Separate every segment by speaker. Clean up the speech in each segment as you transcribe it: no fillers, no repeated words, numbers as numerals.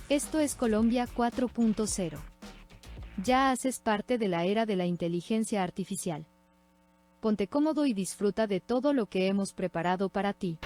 Speaker 1: Esto es Colombia 4.0. Ya haces parte de la era de la inteligencia artificial. Ponte cómodo y disfruta de todo lo que hemos preparado para ti.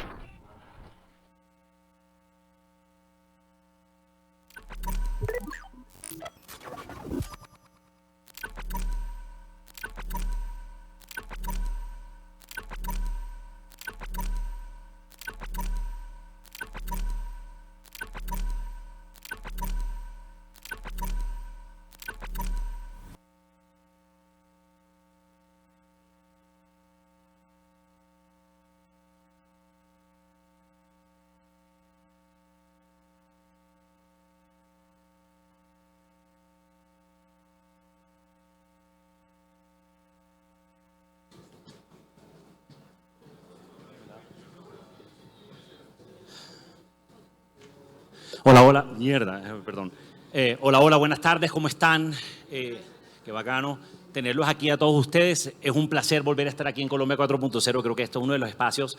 Speaker 2: Hola, hola, perdón. Hola, buenas tardes, ¿cómo están? Qué bacano tenerlos aquí a todos ustedes. Es un placer volver a estar aquí en Colombia 4.0. Creo que esto es uno de los espacios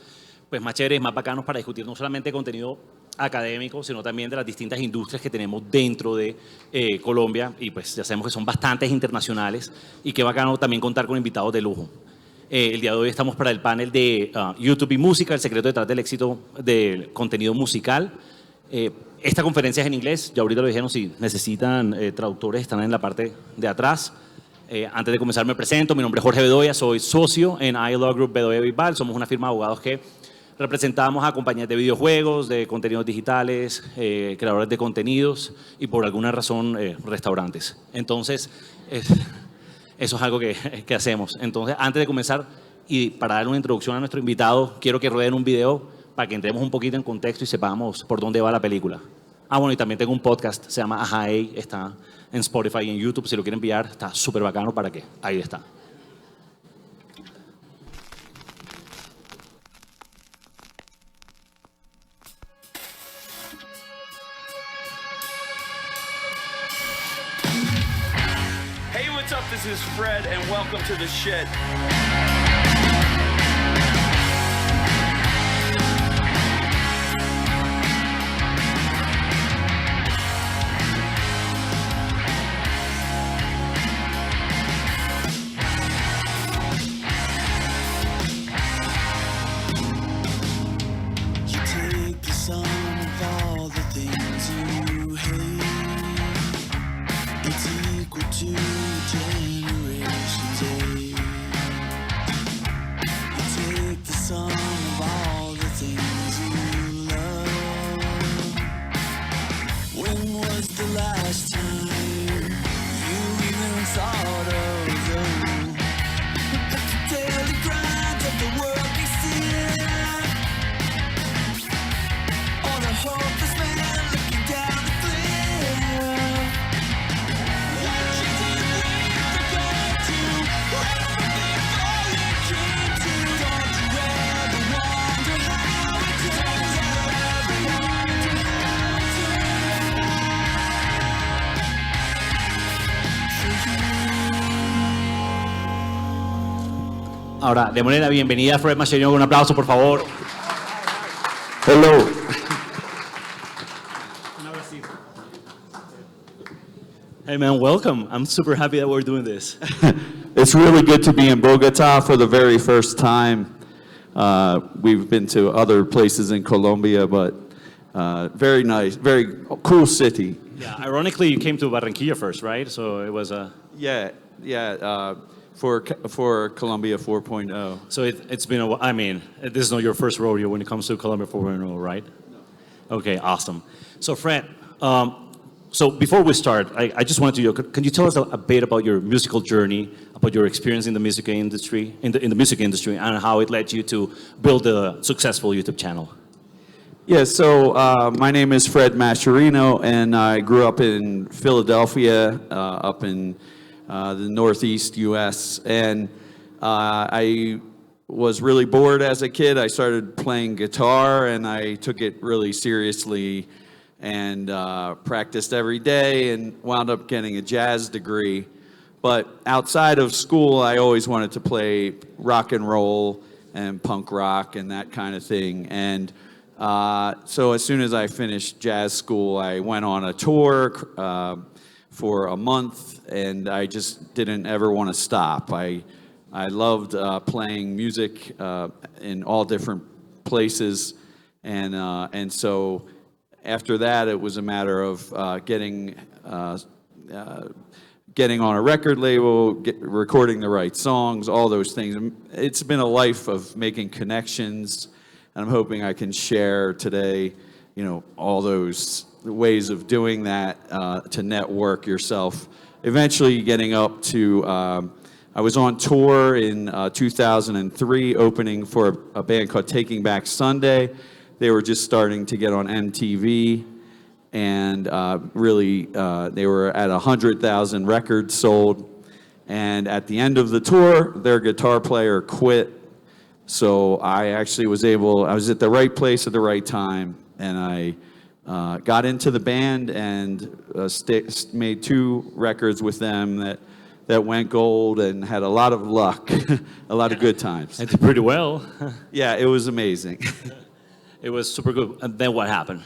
Speaker 2: pues, más chéveres, más bacanos para discutir no solamente contenido académico, sino también de las distintas industrias que tenemos dentro de Colombia. Y pues ya sabemos que son bastantes internacionales y qué bacano también contar con invitados de lujo. El día de hoy estamos para el panel de YouTube y Música, el secreto detrás del éxito del contenido musical. Esta conferencia es en inglés, ya ahorita lo dijeron, si necesitan traductores están en la parte de atrás. Antes de comenzar me presento, mi nombre es Jorge Bedoya, soy socio en iLaw Group Bedoya Bisbal. Somos una firma de abogados que representamos a compañías de videojuegos, de contenidos digitales, creadores de contenidos y por alguna razón restaurantes. Entonces, eso es algo que hacemos. Entonces, antes de comenzar y para dar una introducción a nuestro invitado, quiero que rueden un video para que entremos un poquito en contexto y sepamos por dónde va la película. Bueno, y también tengo un podcast, se llama Ajá, está en Spotify y en YouTube, si lo quieren enviar, está súper bacano para que, ahí está.
Speaker 3: Hey, what's up? This is Fred, and welcome to the shed.
Speaker 2: Ahora, démosle la bienvenida a Fred Mascherino con un aplauso, por favor.
Speaker 4: Hello.
Speaker 2: Hey man, welcome. I'm super happy that we're doing this.
Speaker 4: It's really good to be in Bogota for the very first time. We've been to other places in Colombia, but very nice, very cool city.
Speaker 2: Yeah, ironically, you came to Barranquilla first, right? So it was a...
Speaker 4: For Colombia 4.0.
Speaker 2: So it's been a while. I mean, this is not your first rodeo when it comes to Colombia 4.0, right? No. Okay, awesome. So Fred, so before we start, I just wanted to, can you tell us a bit about your musical journey, about your experience in the music industry, in the music industry, and how it led you to build a successful YouTube channel?
Speaker 4: Yeah, so my name is Fred Mascherino, and I grew up in Philadelphia, up in the Northeast U.S., and I was really bored as a kid. I started playing guitar, and I took it really seriously and practiced every day and wound up getting a jazz degree. But outside of school, I always wanted to play rock and roll and punk rock and that kind of thing. And So as soon as I finished jazz school, I went on a tour for a month, and I just didn't ever want to stop. I loved playing music in all different places, and so after that, it was a matter of getting on a record label, recording the right songs, all those things. It's been a life of making connections, and I'm hoping I can share today, all those ways of doing that to network yourself. Eventually getting up to, I was on tour in 2003, opening for a band called Taking Back Sunday. They were just starting to get on MTV, and really, they were at 100,000 records sold. And at the end of the tour, their guitar player quit. So I actually I was at the right place at the right time, and I got into the band and made 2 records with them that went gold, and had a lot of luck, a lot of good times.
Speaker 2: I did pretty well.
Speaker 4: Yeah, it was amazing.
Speaker 2: It was super good. And then what happened?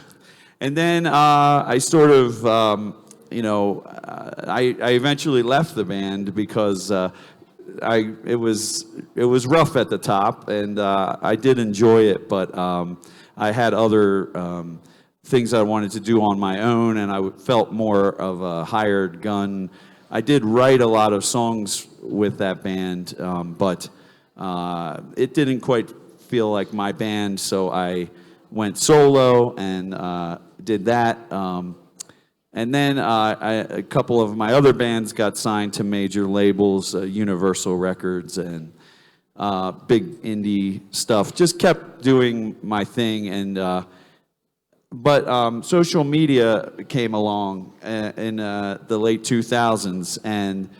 Speaker 4: And then I sort of, I eventually left the band because it was rough at the top, and I did enjoy it, but I had other things I wanted to do on my own, and I felt more of a hired gun. I did write a lot of songs with that band, but it didn't quite feel like my band, so I went solo and did that. And then a couple of my other bands got signed to major labels, Universal Records and big indie stuff. Just kept doing my thing, and but social media came along in the late 2000s and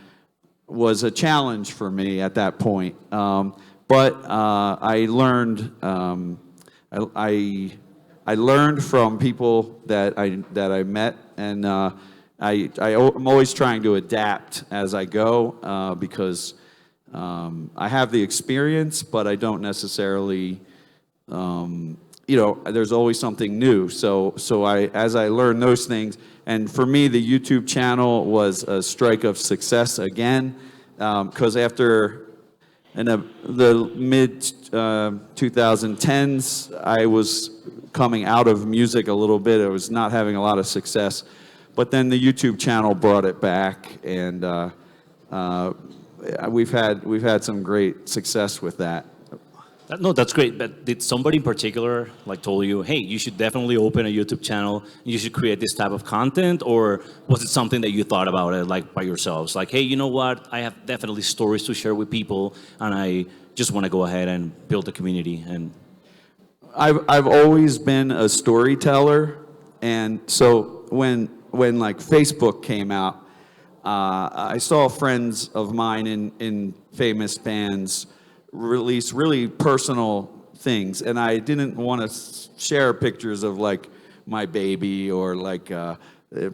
Speaker 4: was a challenge for me at that point. But I learned. I learned from people that I met, and I'm always trying to adapt as I go because I have the experience, but I don't necessarily, there's always something new. So as I learn those things, and for me, the YouTube channel was a strike of success again, because after in the mid 2010s, I was coming out of music a little bit. I was not having a lot of success, but then the YouTube channel brought it back, and we've had some great success with that.
Speaker 2: No, that's great. But did somebody in particular told you, hey, you should definitely open a YouTube channel, you should create this type of content? Or was it something that you thought about it by yourselves? Like, hey, you know what? I have definitely stories to share with people, and I just want to go ahead and build a community. And
Speaker 4: I've always been a storyteller, and so when Facebook came out, I saw friends of mine in famous bands release really personal things, and I didn't want to share pictures of my baby or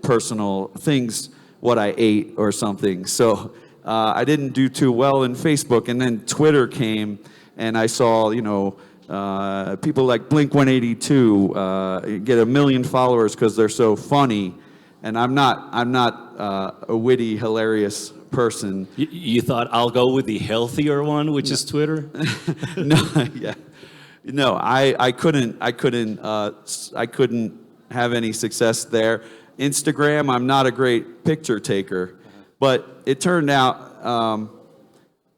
Speaker 4: personal things, what I ate or something. So I didn't do too well in Facebook, and then Twitter came, and I saw people like Blink-182 get 1 million followers because they're so funny, and I'm not a witty, hilarious person.
Speaker 2: You thought, I'll go with the healthier one, which is Twitter?
Speaker 4: No, I couldn't have any success there. Instagram, I'm not a great picture taker, but it turned out,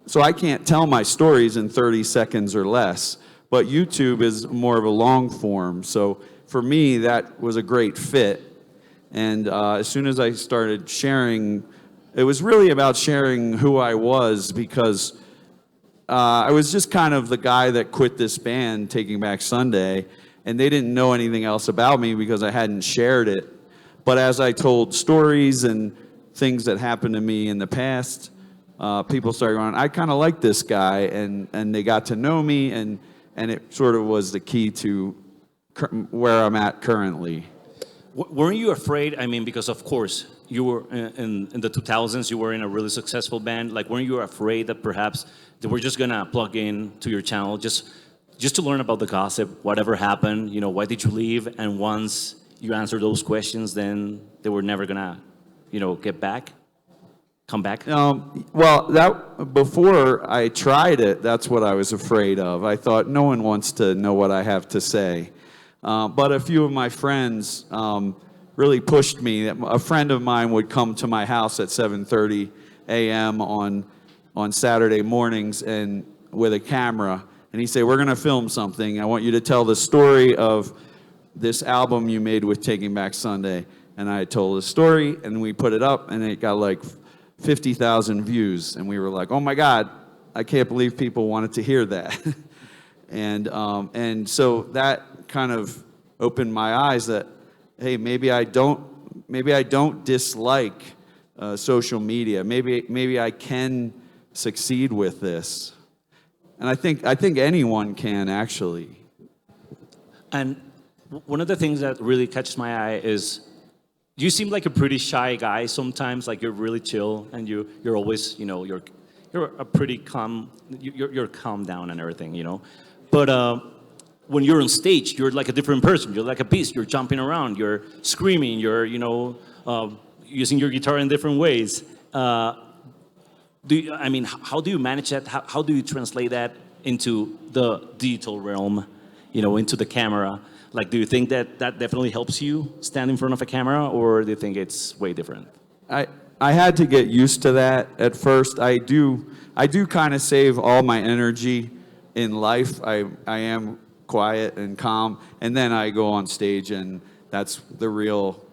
Speaker 4: so I can't tell my stories in 30 seconds or less, but YouTube is more of a long form. So for me, that was a great fit. And as soon as I started sharing, it was really about sharing who I was, because I was just kind of the guy that quit this band, Taking Back Sunday, and they didn't know anything else about me because I hadn't shared it. But as I told stories and things that happened to me in the past, people started going, I kind of like this guy, and they got to know me, and it sort of was the key to where I'm at currently.
Speaker 2: Weren't you afraid? I mean, because of course, you were in the 2000s, you were in a really successful band. Weren't you afraid that perhaps they were just going to plug in to your channel, just just to learn about the gossip, whatever happened, why did you leave? And once you answer those questions, then they were never gonna, come back?
Speaker 4: Well, that before I tried it, that's what I was afraid of. I thought no one wants to know what I have to say. But a few of my friends really pushed me. A friend of mine would come to my house at 7:30 a.m. on Saturday mornings and with a camera, and he'd say, "We're going to film something. I want you to tell the story of this album you made with Taking Back Sunday." And I told the story, and we put it up, and it got like 50,000 views, and we were like, "Oh my God, I can't believe people wanted to hear that." and so that kind of opened my eyes that, hey, maybe I don't dislike social media. Maybe I can succeed with this, and I think anyone can actually.
Speaker 2: And one of the things that really catches my eye is you seem like a pretty shy guy sometimes. Like you're really chill, and you're always you're a pretty calm. You're calm down and everything, But when you're on stage, you're like a different person. You're like a beast. You're jumping around. You're screaming. You're using your guitar in different ways. How do you manage that? How do you translate that into the digital realm? Into the camera. Like, do you think that definitely helps you stand in front of a camera, or do you think it's way different?
Speaker 4: I had to get used to that at first. I do kind of save all my energy in life. I am quiet and calm, and then I go on stage, and that's the real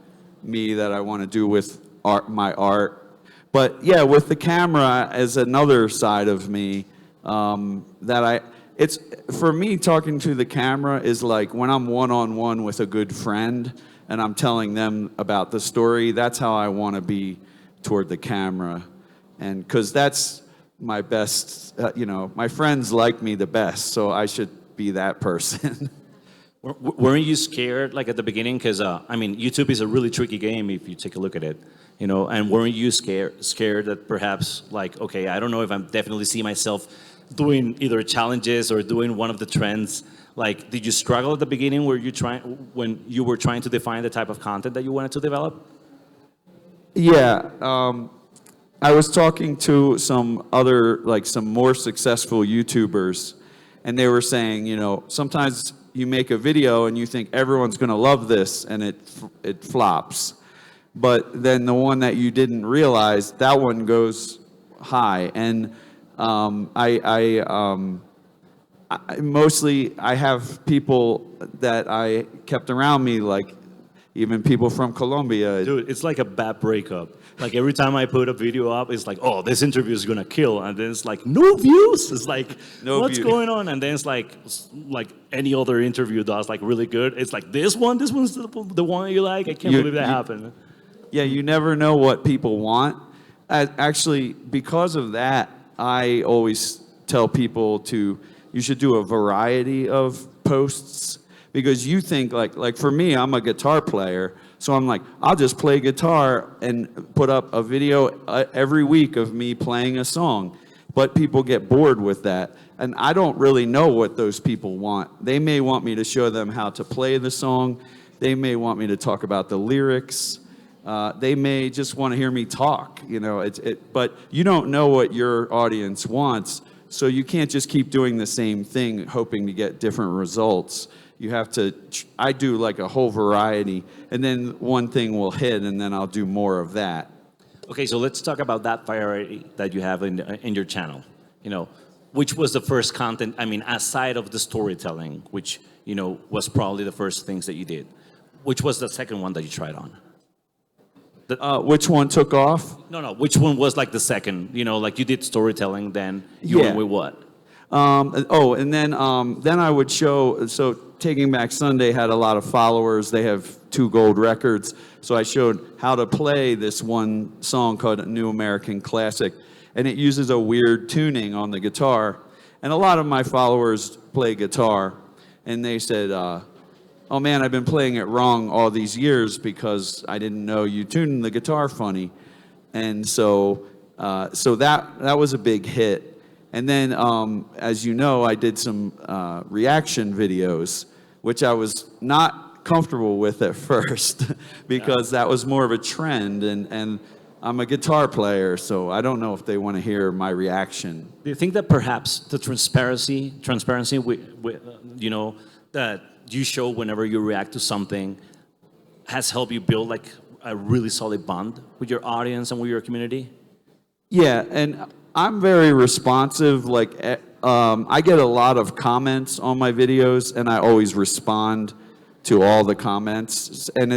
Speaker 4: me that I want to do with my art. But yeah, with the camera as another side of me, it's for me, talking to the camera is like when I'm one-on-one with a good friend and I'm telling them about the story. That's how I want to be toward the camera, and because that's my best. My friends like me the best, so I should be that person.
Speaker 2: Weren't you scared, like at the beginning? Because YouTube is a really tricky game if you take a look at it, And weren't you scared that perhaps, like, okay, I don't know if I definitely see myself doing either challenges or doing one of the trends? Like, did you struggle at the beginning when you were trying to define the type of content that you wanted to develop?
Speaker 4: Yeah, I was talking to some more successful YouTubers, and they were saying, sometimes you make a video and you think everyone's going to love this, and it flops. But then the one that you didn't realize, that one goes high. And I have people that I kept around me, like even people from Colombia.
Speaker 2: Dude, it's like a bad breakup. Like every time I put a video up, it's like, oh, this interview is gonna kill, and then it's like no views. It's like, what's going on? And then it's like any other interview does, like really good. It's like this one's the one you like. I can't believe that happened.
Speaker 4: Yeah, you never know what people want. Actually, because of that, I always tell people you should do a variety of posts, because you think like for me, I'm a guitar player, so I'm like, I'll just play guitar and put up a video every week of me playing a song. But people get bored with that, and I don't really know what those people want. They may want me to show them how to play the song. They may want me to talk about the lyrics. They may just want to hear me talk, but you don't know what your audience wants, so you can't just keep doing the same thing hoping to get different results. You have to, I do like a whole variety, and then one thing will hit, and then I'll do more of that.
Speaker 2: Okay, so let's talk about that variety that you have in your channel. Which was the first content, aside of the storytelling, which, was probably the first things that you did. Which was the second one that you tried on?
Speaker 4: Which one took off?
Speaker 2: No. Which one was like the second? Like you did storytelling, then you went with what?
Speaker 4: And then I would show. So Taking Back Sunday had a lot of followers. They have 2 gold records. So I showed how to play this one song called New American Classic, and it uses a weird tuning on the guitar. And a lot of my followers play guitar, and they said, oh man, I've been playing it wrong all these years because I didn't know you tuned the guitar funny. And so that was a big hit. And then, as you know, I did some reaction videos, which I was not comfortable with at first because that was more of a trend, and I'm a guitar player, so I don't know if they want to hear my reaction.
Speaker 2: Do you think that perhaps the transparency, you know, that you show whenever you react to something, has helped you build like a really solid bond with your audience and with your community?
Speaker 4: Yeah, and I'm very responsive. Like, I get a lot of comments on my videos, and I always respond to all the comments. And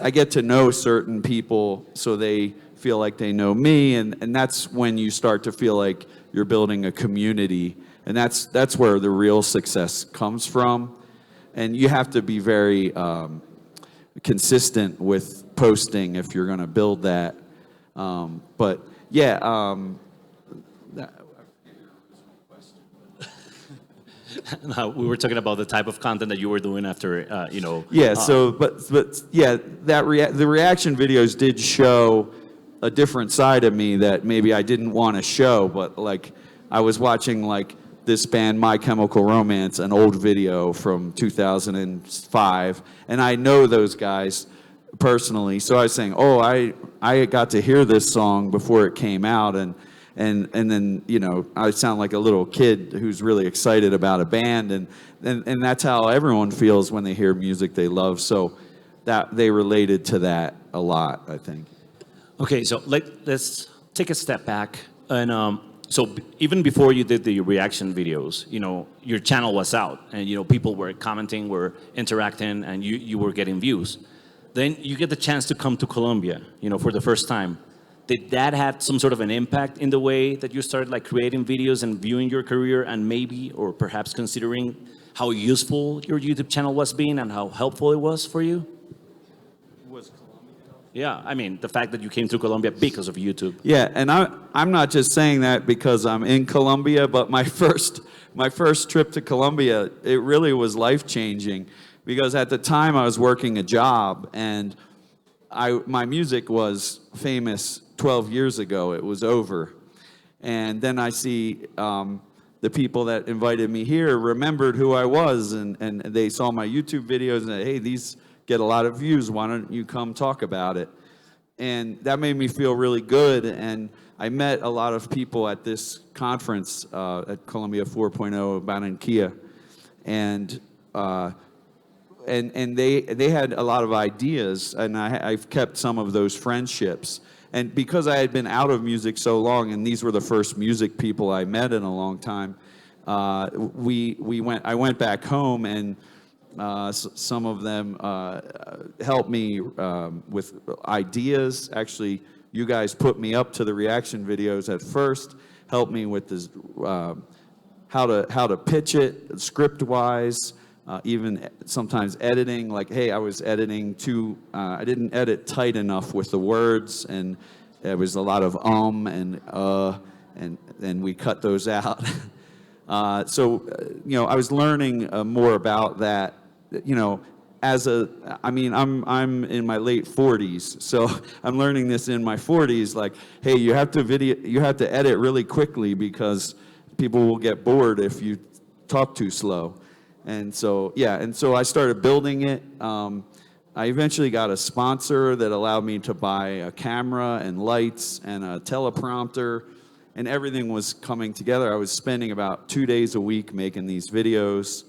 Speaker 4: I get to know certain people, so they feel like they know me, and that's when you start to feel like you're building a community, and that's where the real success comes from. And you have to be very consistent with posting if you're going to build that. But yeah.
Speaker 2: No, we were talking about the type of content that you were doing after, you know.
Speaker 4: Yeah. So, but yeah, the reaction videos did show a different side of me that maybe I didn't want to show. But like, I was watching like this band, My Chemical Romance, an old video from 2005, and I know those guys personally. So I was saying, oh, I got to hear this song before it came out, and then, you know, I sound like a little kid who's really excited about a band, and that's how everyone feels when they hear music they love. So that they related to that a lot, I think.
Speaker 2: Okay, so let's take a step back. And so even before you did the reaction videos, you know, your channel was out, and, you know, people were commenting, were interacting, and you were getting views. Then you get the chance to come to Colombia, you know, for the first time. Did that have some sort of an impact in the way that you started like creating videos and viewing your career, and maybe or perhaps considering how useful your YouTube channel was being and how helpful it was for you?
Speaker 4: Was Colombia?
Speaker 2: Yeah, I mean, the fact that you came to Colombia because of YouTube.
Speaker 4: Yeah, and I'm not just saying that because I'm in Colombia, but my first trip to Colombia, it really was life-changing, because at the time I was working a job, and my music was famous 12 years ago. It was over. And then I see the people that invited me here remembered who I was, and they saw my YouTube videos and said, hey, these get a lot of views. Why don't you come talk about it? And that made me feel really good. And I met a lot of people at this conference at Colombia 4.0 Barranquilla. And they had a lot of ideas, and I've kept some of those friendships. And because I had been out of music so long, and these were the first music people I met in a long time, I went back home, and some of them helped me with ideas. Actually, you guys put me up to the reaction videos at first, helped me with this, how to pitch it script-wise. Even sometimes editing, like, hey, I was editing I didn't edit tight enough with the words, and there was a lot of and we cut those out. You know, I was learning more about that, you know, I'm in my late 40s, so I'm learning this in my 40s, like, hey, you have to edit really quickly because people will get bored if you talk too slow. And so, yeah, and so I started building it. I eventually got a sponsor that allowed me to buy a camera and lights and a teleprompter, and everything was coming together. I was spending about 2 days a week making these videos,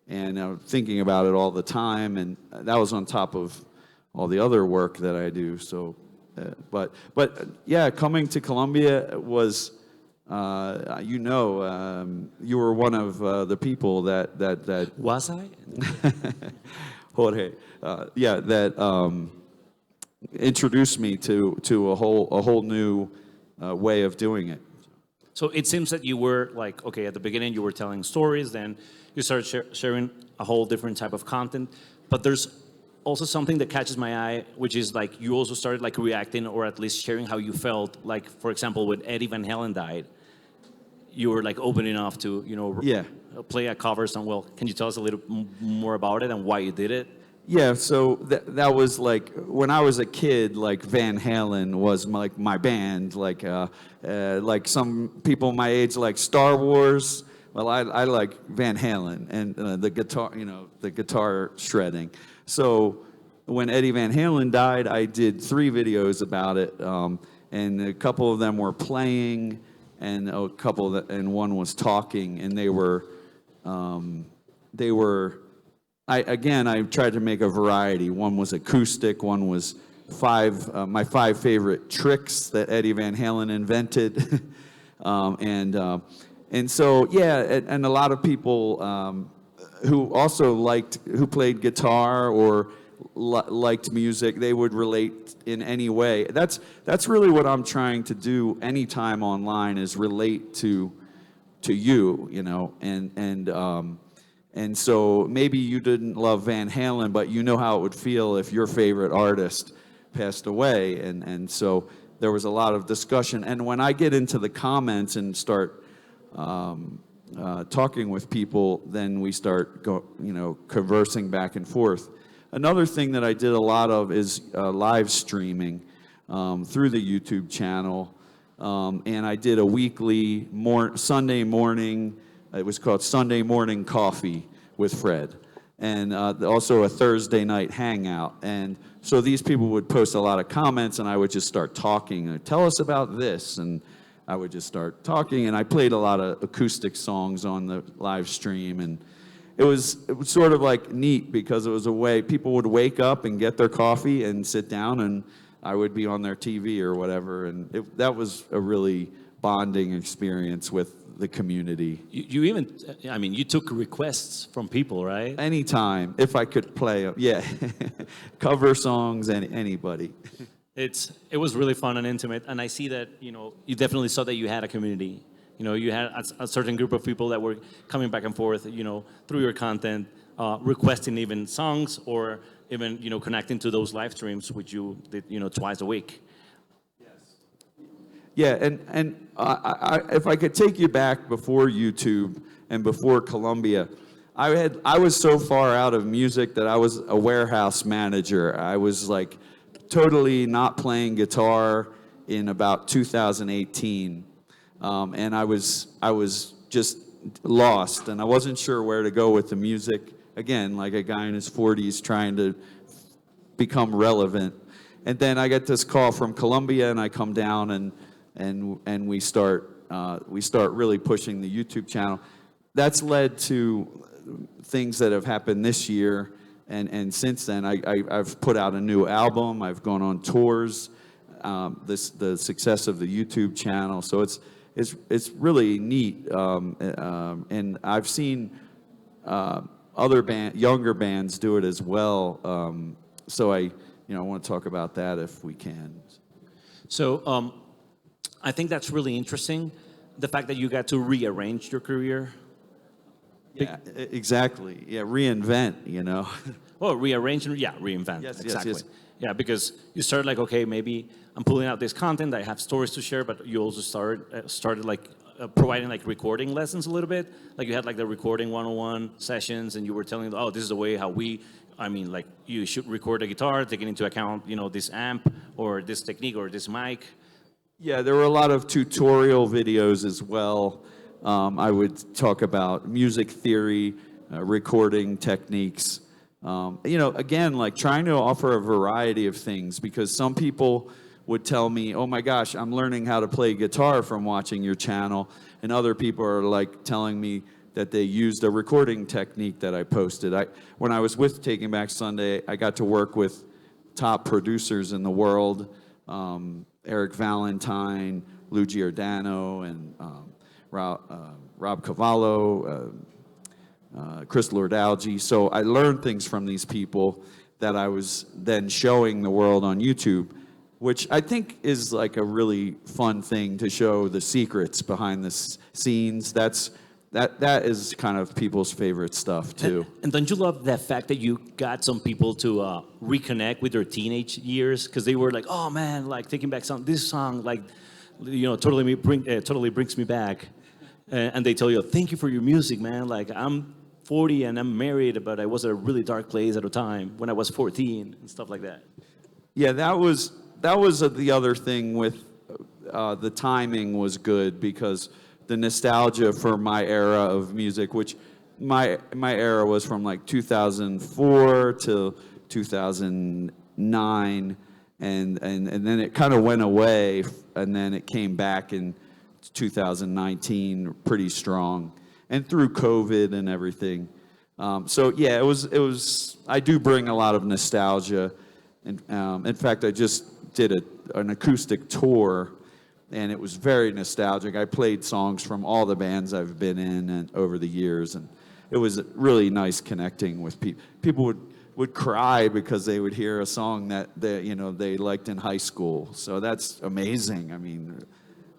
Speaker 4: and thinking about it all the time, and that was on top of all the other work that I do. So, but yeah, coming to Colombia was... you were one of the people that
Speaker 2: Was I?
Speaker 4: Jorge, that introduced me to a whole new way of doing it.
Speaker 2: So it seems that you were like, okay, at the beginning you were telling stories, then you started sharing a whole different type of content, but there's also something that catches my eye, which is like you also started like reacting, or at least sharing how you felt. Like, for example, when Eddie Van Halen died, you were like open enough to, you know,
Speaker 4: Yeah.
Speaker 2: play a cover song. Well, can you tell us a little more about it and why you did it?
Speaker 4: Yeah, so that was like when I was a kid. Like Van Halen was like my band. Like some people my age like Star Wars. Well, I like Van Halen and the guitar, the guitar shredding. So when Eddie Van Halen died, I did 3 videos about it, and a couple of them were playing, and and one was talking, and they were. I tried to make a variety. One was acoustic, one was my 5 favorite tricks that Eddie Van Halen invented. And so, yeah, and a lot of people who played guitar or liked music, they would relate in any way. That's really what I'm trying to do anytime online, is relate to you, and so maybe you didn't love Van Halen, but you know how it would feel if your favorite artist passed away. And so there was a lot of discussion. And when I get into the comments and start talking with people, then we start conversing back and forth. Another thing that I did a lot of is live streaming through the YouTube channel. And I did a weekly Sunday morning. It was called Sunday Morning Coffee with Fred, and also a Thursday night hangout. And so these people would post a lot of comments, and I would just start talking. Tell us about this, and I would just start talking. And I played a lot of acoustic songs on the live stream, and it was sort of like neat because it was a way people would wake up and get their coffee and sit down, and I would be on their TV or whatever, and that was a really bonding experience with the community.
Speaker 2: You even, you took requests from people, right?
Speaker 4: Anytime, if I could play them, yeah. Cover songs, anybody.
Speaker 2: It was really fun and intimate, and I see that, you definitely saw that you had a community. You had a certain group of people that were coming back and forth, through your content, requesting even songs, or even, connecting to those live streams, which you did, twice a week.
Speaker 4: Yeah, and if I could take you back before YouTube and before Columbia, I was so far out of music that I was a warehouse manager. I was like totally not playing guitar in about 2018, and I was just lost, and I wasn't sure where to go with the music. Again, like a guy in his 40s trying to become relevant. And then I get this call from Columbia, and I come down and we start really pushing the YouTube channel. That's led to things that have happened this year, and since then I've put out a new album. I've gone on tours. The success of the YouTube channel, so it's really neat. And I've seen other younger bands do it as well. So I want to talk about that if we can.
Speaker 2: So I think that's really interesting, the fact that you got to rearrange your career.
Speaker 4: Yeah, exactly. Yeah, reinvent,
Speaker 2: Well, rearrange and reinvent.
Speaker 4: Yes,
Speaker 2: exactly.
Speaker 4: yes.
Speaker 2: Yeah, because you started like, okay, maybe I'm pulling out this content, I have stories to share, but you also started like providing like recording lessons a little bit. Like you had like the recording 101 sessions, and you were telling, oh, this is the way how like you should record a guitar, taking into account, this amp or this technique or this mic.
Speaker 4: Yeah, there were a lot of tutorial videos as well. I would talk about music theory, recording techniques. Again, like trying to offer a variety of things, because some people would tell me, oh my gosh, I'm learning how to play guitar from watching your channel. And other people are like telling me that they used a recording technique that I posted. When I was with Taking Back Sunday, I got to work with top producers in the world. Eric Valentine, Lou Giordano, and Rob Cavallo, Chris Lord-Alge. So I learned things from these people that I was then showing the world on YouTube, which I think is like a really fun thing to show the secrets behind the scenes. That is kind of people's favorite stuff too.
Speaker 2: And don't you love the fact that you got some people to reconnect with their teenage years, because they were like, oh man, like Taking Back this song, like totally brings me back, and they tell you, thank you for your music, man. Like I'm 40 and I'm married, but I was at a really dark place at a time when I was 14 and stuff like that.
Speaker 4: Yeah, that was the other thing with the timing was good because the nostalgia for my era of music, which my era was from like 2004 to 2009, and then it kind of went away, and then it came back in 2019 pretty strong, and through COVID and everything. So yeah, it was. I do bring a lot of nostalgia. And in fact, I just did an acoustic tour, and it was very nostalgic. I played songs from all the bands I've been in and over the years, and it was really nice connecting with people. People would cry because they would hear a song that they liked in high school. So that's amazing. I mean,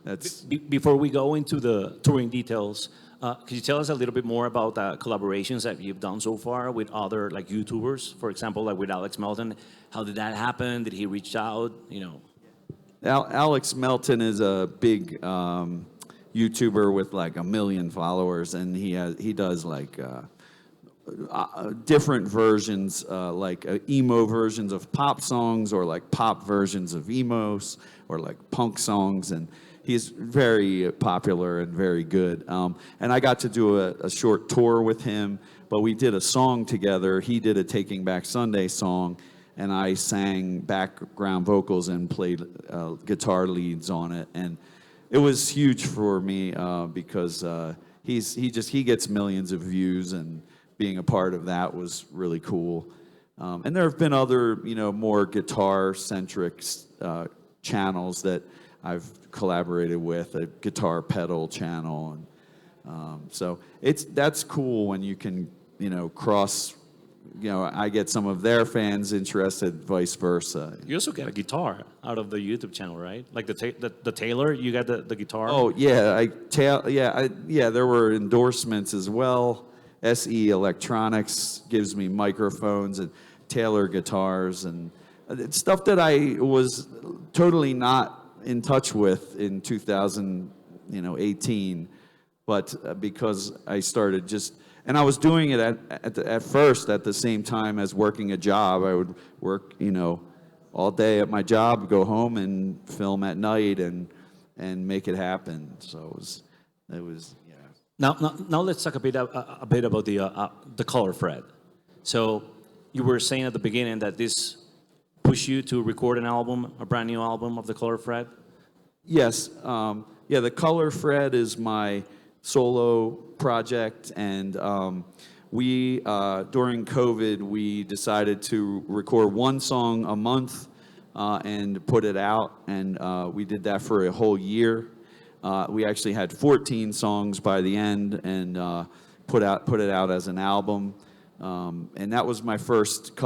Speaker 4: that's.
Speaker 2: Before we go into the touring details, could you tell us a little bit more about the collaborations that you've done so far with other like YouTubers? For example, like with Alex Melton. How did that happen? Did he reach out?
Speaker 4: Alex Melton is a big YouTuber with like 1 million followers, and he does like different versions, like emo versions of pop songs, or like pop versions of emos, or like punk songs, and he's very popular and very good. And I got to do a short tour with him, but we did a song together. He did a Taking Back Sunday song, and I sang background vocals and played guitar leads on it. And it was huge for me because he gets millions of views, and being a part of that was really cool. And there have been other, more guitar-centric channels that I've collaborated with, a guitar pedal channel, and so that's cool when you can, cross. I get some of their fans interested, vice versa.
Speaker 2: You also get a guitar out of the YouTube channel, right? Like the Taylor, you got the guitar.
Speaker 4: Oh yeah, there were endorsements as well. SE Electronics gives me microphones, and Taylor guitars, and it's stuff that I was totally not in touch with in 2018, but because I started and I was doing it at first at the same time as working a job. I would work, all day at my job, go home and film at night and make it happen. So it was yeah.
Speaker 2: Now let's talk a bit about the color Fred. So you were saying at the beginning that this pushed you to record an album, a brand new album of the color Fred.
Speaker 4: Yes, the color Fred is my solo project, and we during COVID we decided to record one song a month and put it out, and we did that for a whole year. We actually had 14 songs by the end, and put it out as an album, and that was my first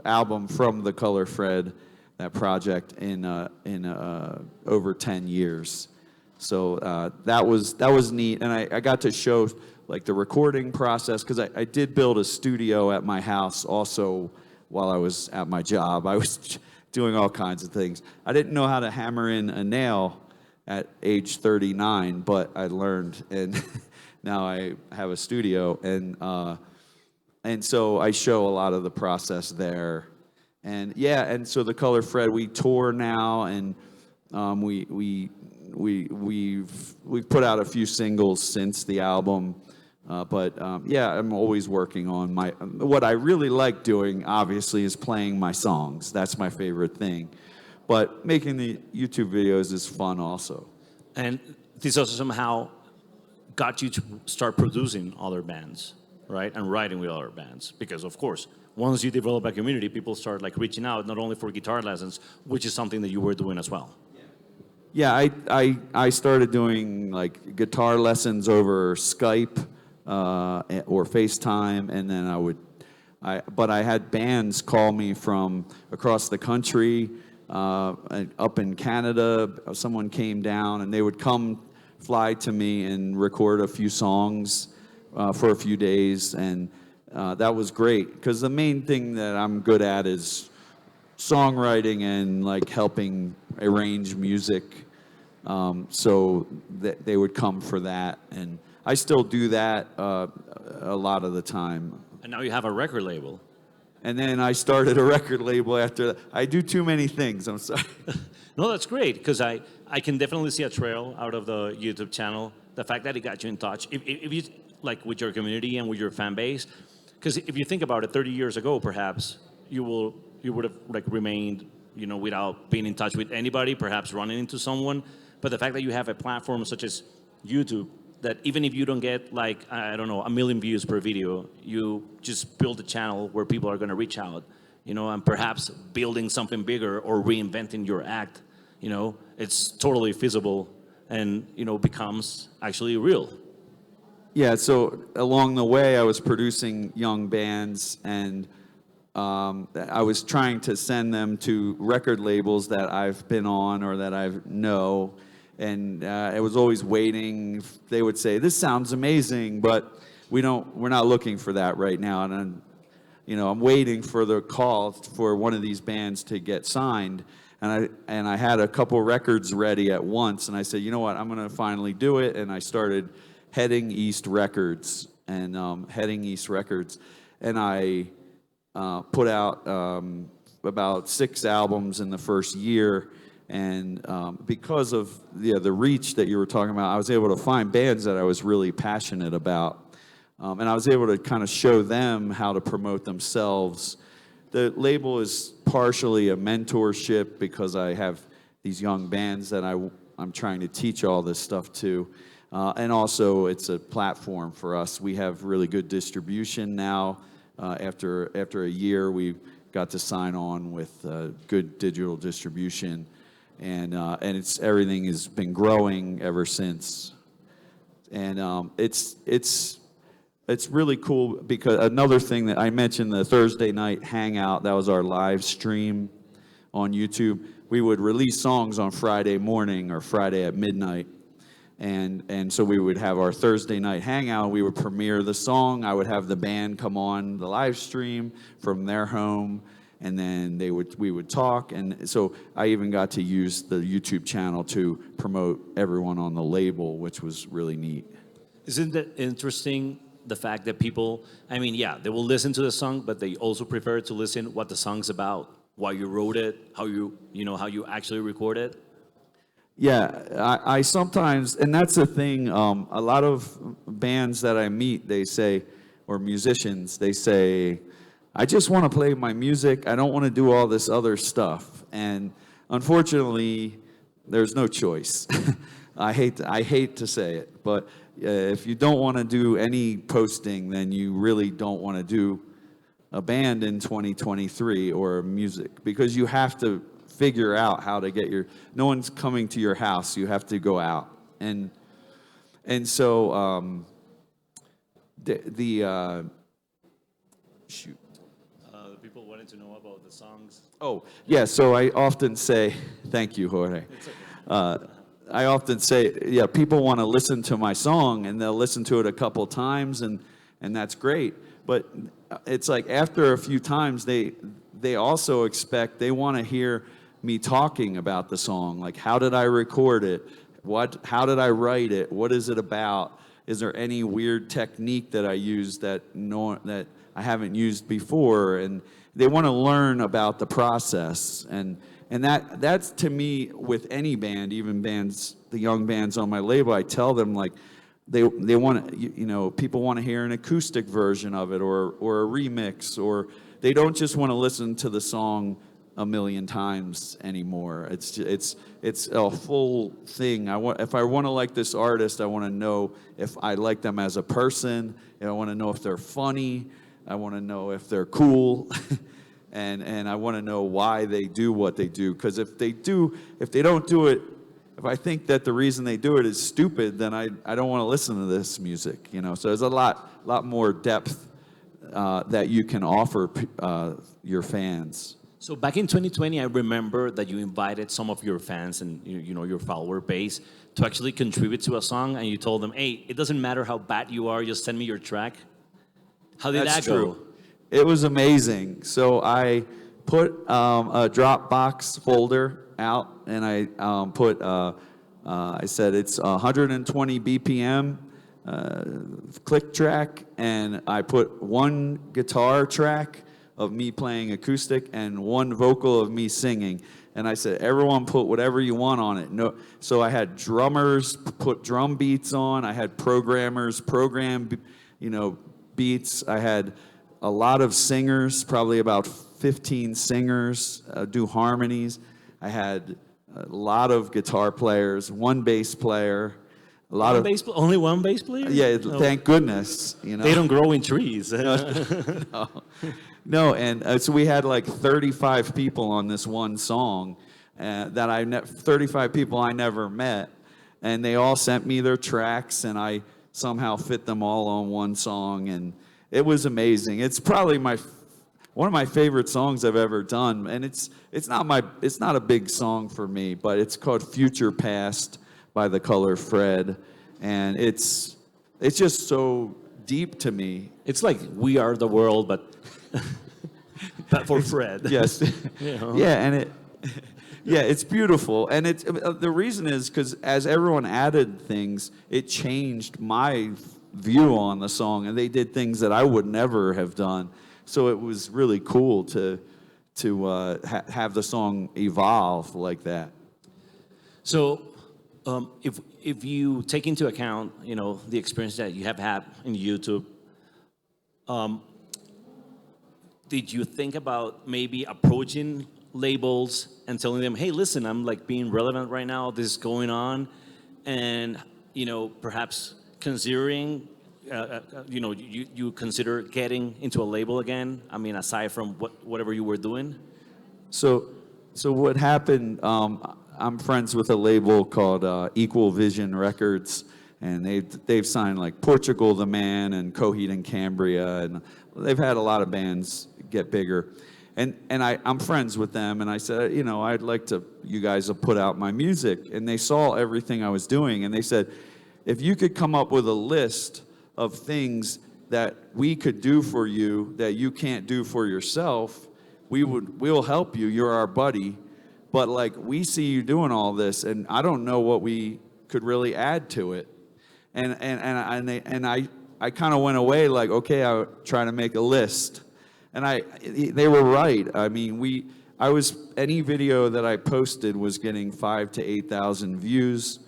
Speaker 4: album from the color Fred, that project in over 10 years. So that was neat, and I got to show like the recording process, because I did build a studio at my house also while I was at my job. I was doing all kinds of things. I didn't know how to hammer in a nail at age 39, but I learned, and now I have a studio, and so I show a lot of the process there. And so the color Fred, we tour now, and we've put out a few singles since the album, but I'm always working on what I really like doing, obviously, is playing my songs. That's my favorite thing, but making the YouTube videos is fun also.
Speaker 2: And this also somehow got you to start producing other bands, right, and writing with other bands, because of course once you develop a community, people start like reaching out, not only for guitar lessons, which is something that you were doing as well.
Speaker 4: Yeah, I started doing like guitar lessons over Skype or FaceTime, and then but I had bands call me from across the country, up in Canada. Someone came down, and they would fly to me and record a few songs for a few days, and that was great, because the main thing that I'm good at is songwriting and like helping arrange music. So they would come for that, and I still do that a lot of the time.
Speaker 2: And now you have a record label.
Speaker 4: And then I started a record label after that. I do too many things, I'm sorry.
Speaker 2: No, that's great, because I can definitely see a trail out of the YouTube channel. The fact that it got you in touch, if you, like, with your community and with your fan base, because if you think about it, 30 years ago, perhaps, you would have, like, remained, you know, without being in touch with anybody, perhaps running into someone. But the fact that you have a platform such as YouTube, that even if you don't get, like, I don't know, 1 million views per video, you just build a channel where people are going to reach out, you know, and perhaps building something bigger or reinventing your act, you know, it's totally feasible and, you know, becomes actually real.
Speaker 4: Yeah, so along the way, I was producing young bands, and I was trying to send them to record labels that I've been on or that I know. And I was always waiting. They would say, "This sounds amazing, but we're not looking for that right now." And I'm waiting for the call for one of these bands to get signed. And I had a couple records ready at once. And I said, "You know what? I'm going to finally do it." And I started Heading East Records, and I put out about 6 albums in the first year. And because of the reach that you were talking about, I was able to find bands that I was really passionate about. And I was able to kind of show them how to promote themselves. The label is partially a mentorship because I have these young bands that I'm trying to teach all this stuff to. And also, it's a platform for us. We have really good distribution now. After a year, we got to sign on with good digital distribution. And everything has been growing ever since, and it's really cool because another thing that I mentioned, the Thursday night hangout, that was our live stream on YouTube. We would release songs on Friday morning or Friday at midnight, and so we would have our Thursday night hangout. We would premiere the song. I would have the band come on the live stream from their home. And then we would talk, and so I even got to use the YouTube channel to promote everyone on the label, which was really neat.
Speaker 2: Isn't it interesting, the fact that people, I mean, yeah, they will listen to the song, but they also prefer to listen what the song's about, why you wrote it, how you actually record it?
Speaker 4: Yeah, I sometimes, and that's the thing, a lot of bands that I meet, they say, or musicians, they say, "I just want to play my music. I don't want to do all this other stuff." And unfortunately, there's no choice. I hate to say it, but if you don't want to do any posting, then you really don't want to do a band in 2023 or music, because you have to figure out how to get no one's coming to your house. You have to go out. And so shoot.
Speaker 2: People wanted to know about the songs.
Speaker 4: Oh, yeah, so I often say, thank you, Jorge. I often say, yeah, people want to listen to my song, and they'll listen to it a couple times, and that's great. But it's like after a few times, they also expect, they want to hear me talking about the song. Like, how did I record it? How did I write it? What is it about? Is there any weird technique that I use that I haven't used before? And they want to learn about the process, and that's to me, with any band, even bands, the young bands on my label, I tell them, like, they want to, people want to hear an acoustic version of it or a remix, or they don't just want to listen to the song a million times anymore. It's a full thing. If I want to like this artist, I want to know if I like them as a person. I want to know if they're funny. I want to know if they're cool, and I want to know why they do what they do. Because if they don't do it, if I think that the reason they do it is stupid, then I don't want to listen to this music. So there's a lot more depth that you can offer your fans.
Speaker 2: So back in 2020, I remember that you invited some of your fans and your follower base to actually contribute to a song, and you told them, "Hey, it doesn't matter how bad you are, just send me your track." How did that go?
Speaker 4: True. It was amazing. So I put a Dropbox folder out, and I said it's 120 BPM, click track, and I put one guitar track of me playing acoustic and one vocal of me singing. And I said, everyone put whatever you want on it. No, so I had drummers put drum beats on. I had programmers program, beats. I had a lot of singers, probably about 15 singers, do harmonies. I had a lot of guitar players, one bass player, a lot of
Speaker 2: only one bass player.
Speaker 4: Yeah, thank goodness.
Speaker 2: They don't grow in trees.
Speaker 4: No, and so we had like 35 people on this one song, 35 people I never met, and they all sent me their tracks, and I somehow fit them all on one song, and it was amazing. It's probably one of my favorite songs I've ever done, and it's not a big song for me, but it's called Future Past by The Color Fred, and it's just so deep to me.
Speaker 2: It's like We Are the World, but for Fred.
Speaker 4: Yes. Yeah, and it's beautiful. And the reason is because as everyone added things, it changed my view on the song, and they did things that I would never have done. So it was really cool to have the song evolve like that.
Speaker 2: So if you take into account, the experience that you have had in YouTube, did you think about maybe approaching labels and telling them, hey, listen, I'm like being relevant right now, this is going on, and, perhaps considering, you consider getting into a label again? I mean, aside from whatever you were doing?
Speaker 4: So what happened, I'm friends with a label called Equal Vision Records, and they've signed like Portugal the Man and Coheed and Cambria, and they've had a lot of bands get bigger. And I'm friends with them, and I said, I'd like you guys to put out my music. And they saw everything I was doing, and they said, if you could come up with a list of things that we could do for you that you can't do for yourself, we'll help you. You're our buddy. But like, we see you doing all this, and I don't know what we could really add to it. And I kind of went away like, okay, I'll try to make a list. And they were right. I mean, any video that I posted was getting 5,000 to 8,000 views.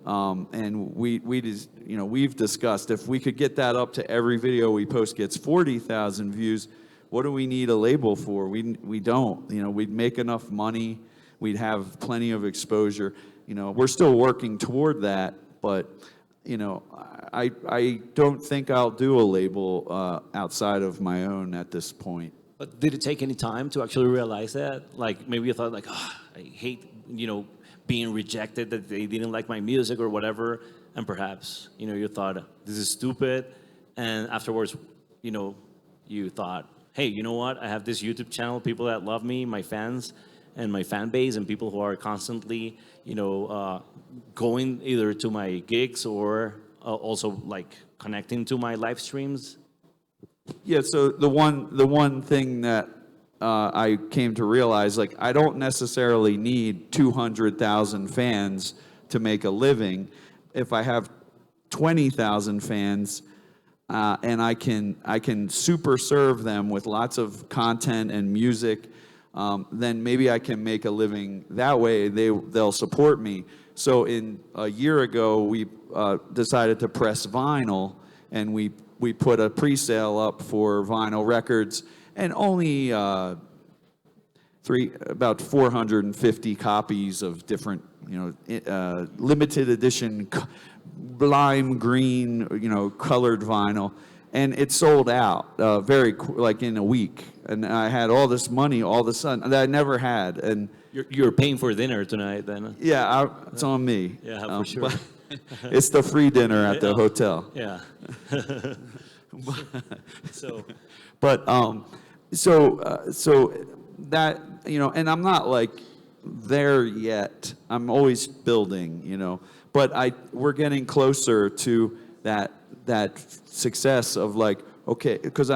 Speaker 4: And we've discussed if we could get that up to every video we post gets 40,000 views, what do we need a label for? We don't. We'd make enough money. We'd have plenty of exposure. We're still working toward that, but I don't think I'll do a label outside of my own at this point.
Speaker 2: But did it take any time to actually realize that? Like, maybe you thought like, I hate, being rejected, that they didn't like my music or whatever, and perhaps, you thought, this is stupid, and afterwards, you thought, hey, you know what? I have this YouTube channel, people that love me, my fans, and my fan base, and people who are constantly, going either to my gigs or also like connecting to my live streams.
Speaker 4: Yeah. So the one thing that I came to realize, like, I don't necessarily need 200,000 fans to make a living. If I have 20,000 fans, and I can super serve them with lots of content and music, then maybe I can make a living that way. They'll support me. So a year ago, we decided to press vinyl, and we put a pre-sale up for vinyl records, and only about 450 copies of different, limited edition lime green, colored vinyl, and it sold out like in a week. And I had all this money all of a sudden that I never had. And
Speaker 2: you're paying for dinner tonight, then?
Speaker 4: Yeah, it's on me.
Speaker 2: Yeah, for sure.
Speaker 4: It's the free dinner at the hotel.
Speaker 2: Yeah. So
Speaker 4: that, and I'm not like there yet. I'm always building, but we're getting closer to that success of like, okay, because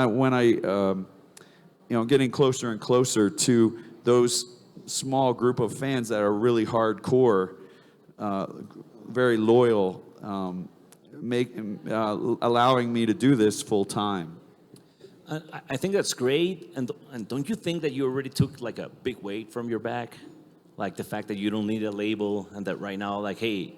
Speaker 4: getting closer and closer to those small group of fans that are really hardcore, very loyal, allowing me to do this full time.
Speaker 2: I think that's great. And don't you think that you already took like a big weight from your back? Like the fact that you don't need a label and that right now, like, hey,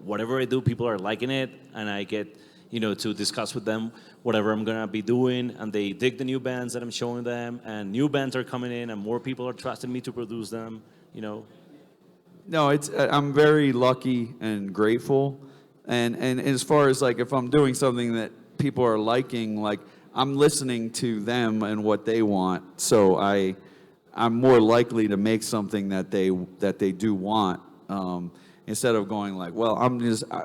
Speaker 2: whatever I do, people are liking it and I get, to discuss with them whatever I'm going to be doing and they dig the new bands that I'm showing them and new bands are coming in and more people are trusting me to produce them,
Speaker 4: No, I'm very lucky and grateful. And as far as like if I'm doing something that people are liking, like I'm listening to them and what they want. So I'm more likely to make something that they do want, instead of going like, well,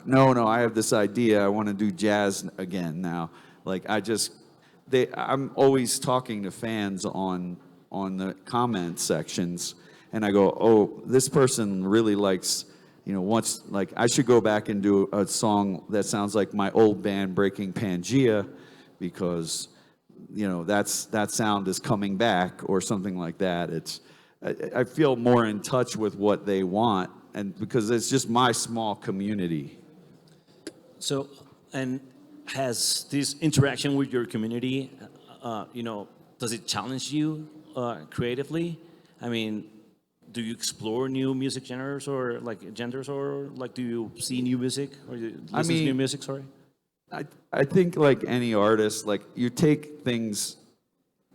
Speaker 4: no, I have this idea. I want to do jazz again now. Like I'm always talking to fans on the comment sections, and I go, oh, this person really likes, like I should go back and do a song that sounds like my old band Breaking Pangea, because that sound is coming back or something like that. I feel more in touch with what they want, and because it's just my small community.
Speaker 2: So, and has this interaction with your community, does it challenge you creatively? I mean, do you explore new music genres or do you see new music or listen to new music? Sorry.
Speaker 4: I think like any artist, like you take things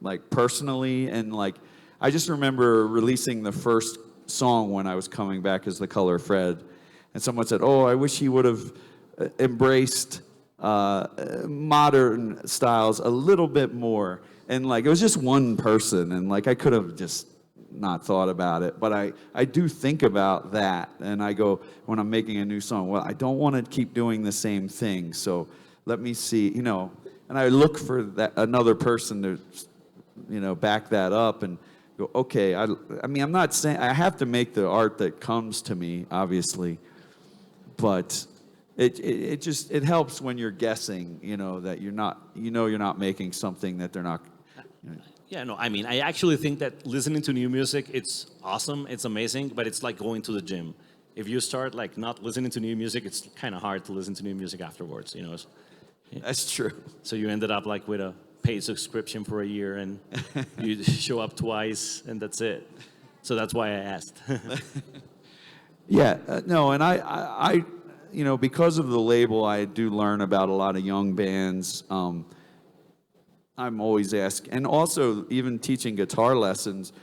Speaker 4: like personally, and like I just remember releasing the first song when I was coming back as The Color Fred, and someone said, oh, I wish he would have embraced modern styles a little bit more. And like it was just one person, and like I could have just not thought about it, but I do think about that, and I go, when I'm making a new song, well, I don't want to keep doing the same thing, so let me see, and I look for that another person to, back that up and go, okay, I mean, I'm not saying I have to make the art that comes to me, obviously, but it just helps when you're guessing, that you're not making something that they're not.
Speaker 2: Yeah, no, I mean, I actually think that listening to new music, it's awesome, it's amazing, but it's like going to the gym. If you start like not listening to new music, it's kind of hard to listen to new music afterwards,
Speaker 4: That's true.
Speaker 2: So you ended up like with a paid subscription for a year and you show up twice and that's it. So that's why I asked.
Speaker 4: Yeah, no, and I because of the label, I do learn about a lot of young bands. I'm always asking, and also even teaching guitar lessons,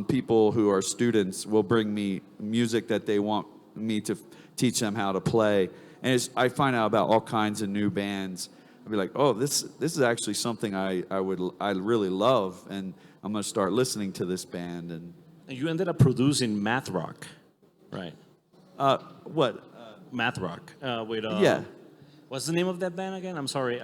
Speaker 4: people who are students will bring me music that they want me to teach them how to play. And I find out about all kinds of new bands. I'll be like, oh, this is actually something I really love, and I'm going to start listening to this band. And
Speaker 2: you ended up producing math rock, right?
Speaker 4: What?
Speaker 2: Math rock.
Speaker 4: Yeah.
Speaker 2: What's the name of that band again? I'm sorry.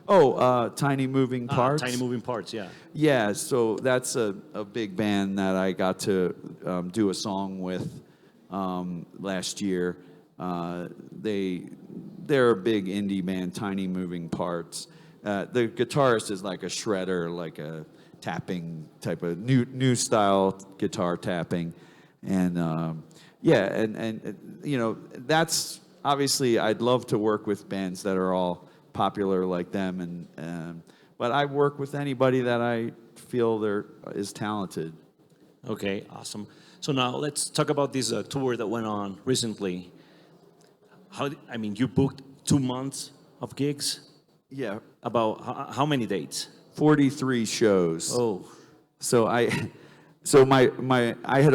Speaker 4: Tiny Moving Parts.
Speaker 2: Tiny Moving Parts, yeah.
Speaker 4: Yeah, so that's a big band that I got to do a song with last year. They're a big indie band, Tiny Moving Parts. The guitarist is like a shredder, like a tapping type of new style guitar tapping, and that's obviously I'd love to work with bands that are all popular like them, but I work with anybody that I feel is talented.
Speaker 2: Okay, awesome. So now let's talk about this tour that went on recently. You booked 2 months of gigs?
Speaker 4: Yeah.
Speaker 2: About how many dates?
Speaker 4: 43 shows.
Speaker 2: Oh.
Speaker 4: So I had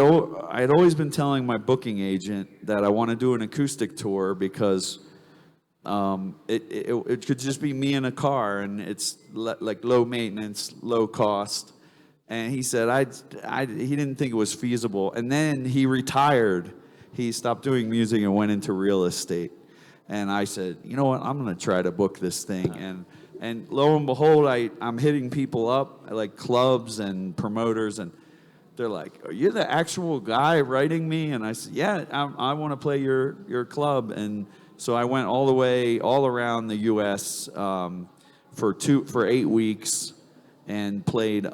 Speaker 4: always been telling my booking agent that I want to do an acoustic tour because it could just be me in a car, and it's like low maintenance, low cost. And he said he didn't think it was feasible. And then he retired. He stopped doing music and went into real estate. And I said, you know what, I'm going to try to book this thing. And lo and behold, I'm hitting people up, like clubs and promoters, and they're like, are you the actual guy writing me? And I said, yeah, I want to play your club. And so I went all around the U.S. For 8 weeks and played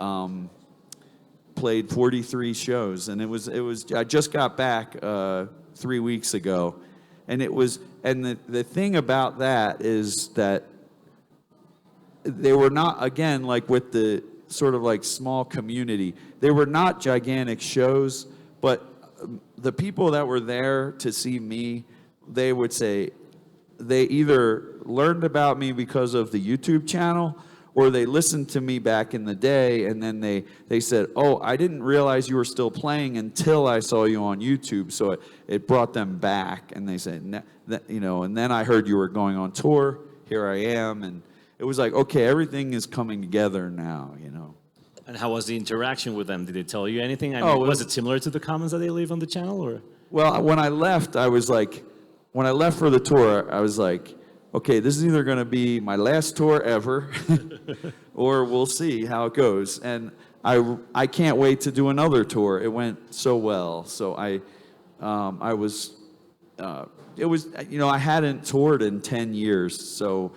Speaker 4: 43 shows. And it was I just got back 3 weeks ago, And the thing about that is that they were not, again, like with the sort of like small community, they were not gigantic shows, but the people that were there to see me, they would say they either learned about me because of the YouTube channel, or they listened to me back in the day, and then they said, oh, I didn't realize you were still playing until I saw you on YouTube. So it brought them back, and they said, you know, and then I heard you were going on tour. Here I am, and it was like, okay, everything is coming together now, you know.
Speaker 2: And how was the interaction with them? Did they tell you anything? I
Speaker 4: Oh,
Speaker 2: mean, was it similar to the comments that they leave on the channel, or?
Speaker 4: Well, when I left, I was like, when I left for the tour, I was like, okay, this is either going to be my last tour ever, or we'll see how it goes. And I can't wait to do another tour. It went so well. So it was, you know, I hadn't toured in 10 years. So,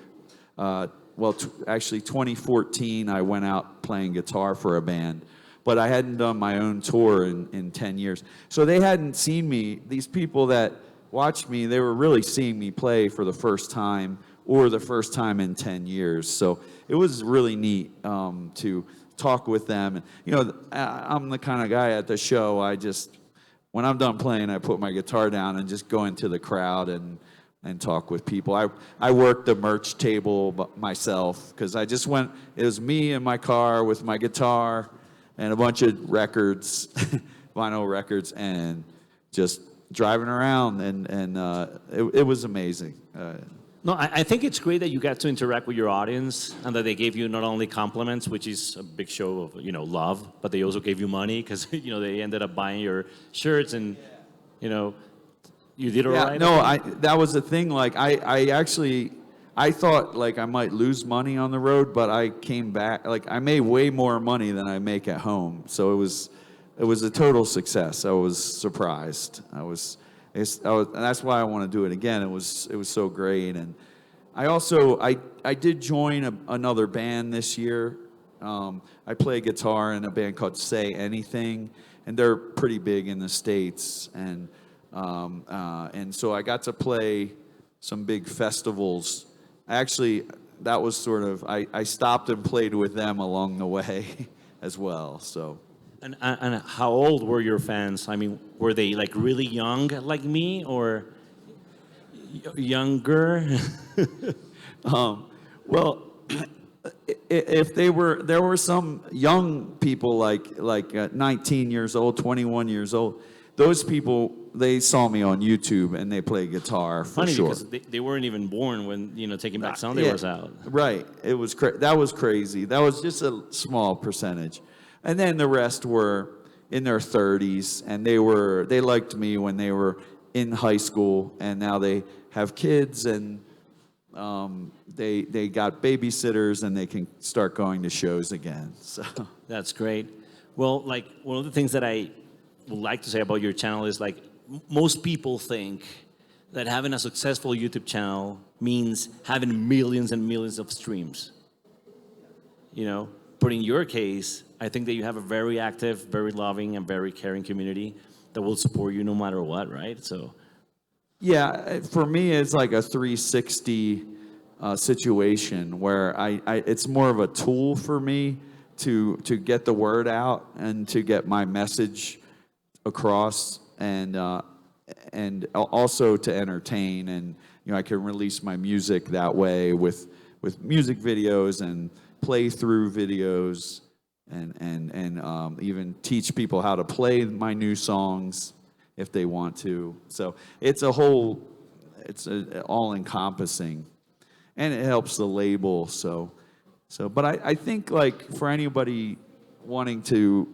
Speaker 4: actually 2014, I went out playing guitar for a band, but I hadn't done my own tour in 10 years. So they hadn't seen me. These people that watched me, they were really seeing me play for the first time, or the first time in 10 years. So it was really neat to talk with them. And, you know, I'm the kind of guy at the show, when I'm done playing, I put my guitar down and just go into the crowd and talk with people. I worked the merch table myself, because I just went, it was me in my car with my guitar and a bunch of records, vinyl records, and just driving around, and it was amazing.
Speaker 2: No, I think it's great that you got to interact with your audience, and that they gave you not only compliments, which is a big show of, you know, love, but they also gave you money, because, you know, they ended up buying your shirts, and, you know, you did all right.
Speaker 4: No, that was the thing. Like I thought like I might lose money on the road, but I came back. Like I made way more money than I make at home. So it was a total success. I was surprised. And that's why I want to do it again. It was so great. And I also I did join another band this year. I play guitar in a band called Say Anything, and they're pretty big in the States. And so I got to play some big festivals. Actually, that was sort of, I stopped and played with them along the way as well. So.
Speaker 2: And how old were your fans? I mean, were they like really young like me, or younger?
Speaker 4: Well, if there were some young people like 19 years old, 21 years old. Those people, they saw me on YouTube and they play guitar for
Speaker 2: Funny,
Speaker 4: sure.
Speaker 2: because they weren't even born when, you know, Taking Back Sunday was out.
Speaker 4: Right. It was that was crazy. That was just a small percentage. And then the rest were in their 30s, and they liked me when they were in high school, and now they have kids, and they got babysitters, and they can start going to shows again. So
Speaker 2: That's great. Well, like, one of the things that I would like to say about your channel is, like, most people think that having a successful YouTube channel means having millions and millions of streams. You know, but in your case, I think that you have a very active, very loving, and very caring community that will support you no matter what, right? So,
Speaker 4: yeah, for me, it's like a 360 situation where it's more of a tool for me to get the word out and to get my message across, and also to entertain. And you know, I can release my music that way with music videos and playthrough videos, and even teach people how to play my new songs if they want to. So it's all-encompassing, and it helps the label. But I think, like, for anybody wanting to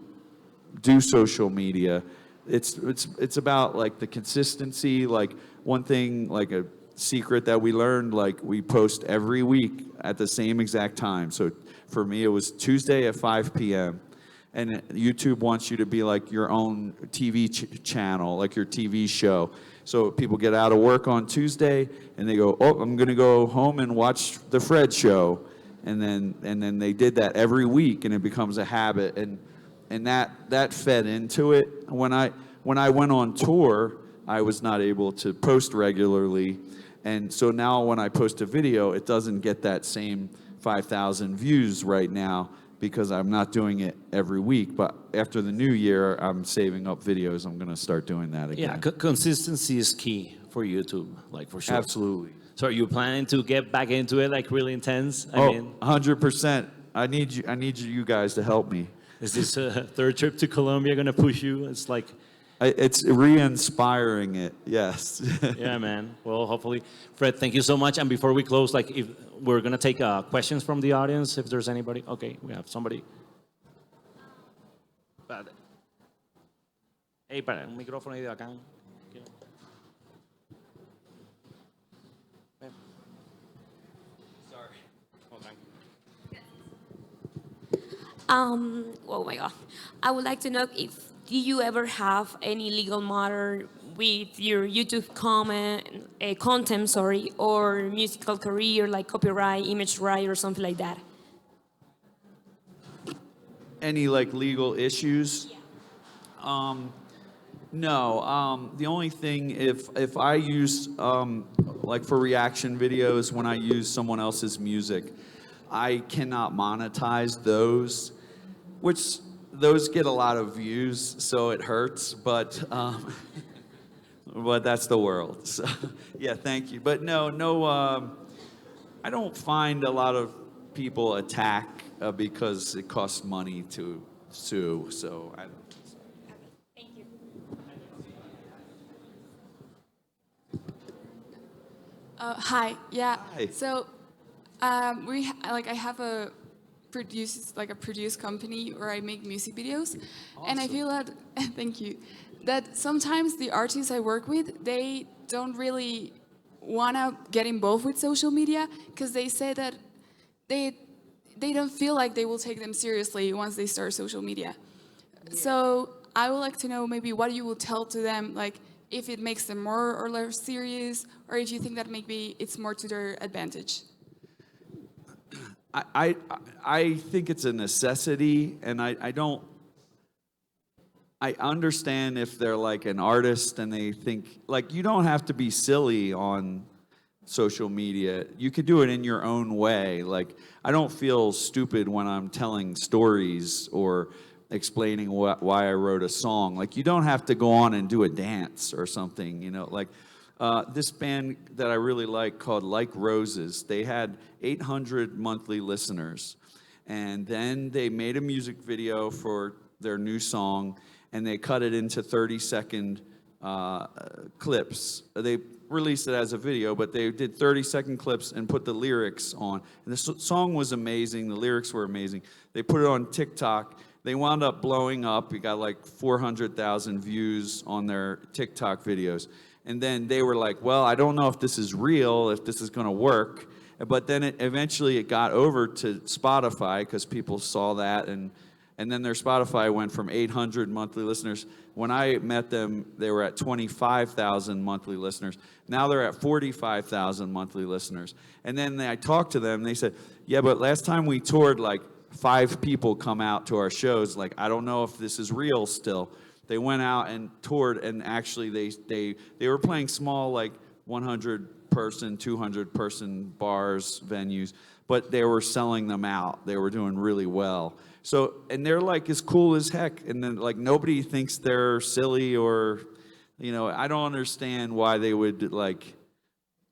Speaker 4: do social media, it's about, like, the consistency. Like, one thing, like a secret that we learned, like, we post every week at the same exact time. So for me, it was Tuesday at 5 p.m. And YouTube wants you to be like your own TV channel, like your TV show. So people get out of work on Tuesday and they go, oh, I'm going to go home and watch the Fred show. And then they did that every week, and it becomes a habit. And that fed into it. When I went on tour, I was not able to post regularly. And so now when I post a video, it doesn't get that same 5,000 views right now because I'm not doing it every week. But after the new year, I'm saving up videos. I'm going to start doing that again.
Speaker 2: Yeah, consistency is key for YouTube, like for sure.
Speaker 4: Absolutely.
Speaker 2: So are you planning to get back into it, like really intense? I mean,
Speaker 4: 100%. I need you guys to help me.
Speaker 2: is this third trip to Colombia going to push you? It's like...
Speaker 4: It's re-inspiring it, yes.
Speaker 2: Yeah, man. Well, hopefully. Fred, thank you so much. And before we close, like, if we're going to take questions from the audience, if there's anybody. Okay, we have somebody. Hey, para, un micrófono ahí de acá. Sorry. Oh, thank you.
Speaker 5: Oh my God. I would like to know if do you ever have any legal matter with your YouTube content, or musical career like copyright, image right, or something like that?
Speaker 4: Any like legal issues?
Speaker 5: Yeah.
Speaker 4: No. The only thing if I use like for reaction videos when I use someone else's music, I cannot monetize those, which those get a lot of views, so it hurts, but that's the world. So, yeah, thank you. But no, I don't find a lot of people attack because it costs money to sue, so I don't.
Speaker 5: Thank you.
Speaker 6: Hi. Yeah.
Speaker 4: Hi.
Speaker 6: So, I have a produce company where I make music videos, and I feel that thank you, that sometimes the artists I work with, they don't really want to get involved with social media because they say that they don't feel like they will take them seriously once they start social media. Yeah. So I would like to know maybe what you will tell to them, like if it makes them more or less serious, or if you think that maybe it's more to their advantage.
Speaker 4: I think it's a necessity, and I understand if they're like an artist and they think, like, you don't have to be silly on social media. You could do it in your own way. Like, I don't feel stupid when I'm telling stories or explaining why I wrote a song. Like, you don't have to go on and do a dance or something, you know, like. This band that I really like called Like Roses, they had 800 monthly listeners. And then they made a music video for their new song, and they cut it into 30-second clips. They released it as a video, but they did 30-second clips and put the lyrics on. And the song was amazing. The lyrics were amazing. They put it on TikTok. They wound up blowing up. We got like 400,000 views on their TikTok videos. And then they were like, well, I don't know if this is real, if this is going to work. But then eventually it got over to Spotify because people saw that. And then their Spotify went from 800 monthly listeners. When I met them, they were at 25,000 monthly listeners. Now they're at 45,000 monthly listeners. And then I talked to them, and they said, yeah, but last time we toured, like 5 people come out to our shows. Like, I don't know if this is real still. They went out and toured, and actually they were playing small, like 100-person, 200-person bars, venues, but they were selling them out. They were doing really well. So, and they're like as cool as heck, and then like nobody thinks they're silly or, you know, I don't understand why they would like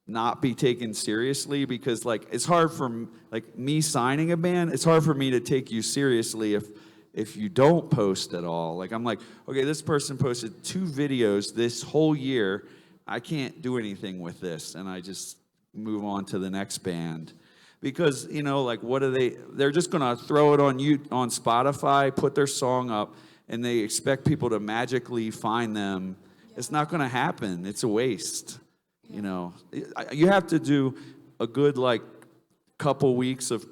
Speaker 4: not be taken seriously, because like it's hard for like me signing a band, it's hard for me to take you seriously if you don't post at all. Like, I'm like, okay, this person posted 2 videos this whole year. I can't do anything with this. And I just move on to the next band. Because, you know, like, what are they're just going to throw it on Spotify, put their song up, and they expect people to magically find them. It's not going to happen. It's a waste. You know, you have to do a good, like, couple weeks of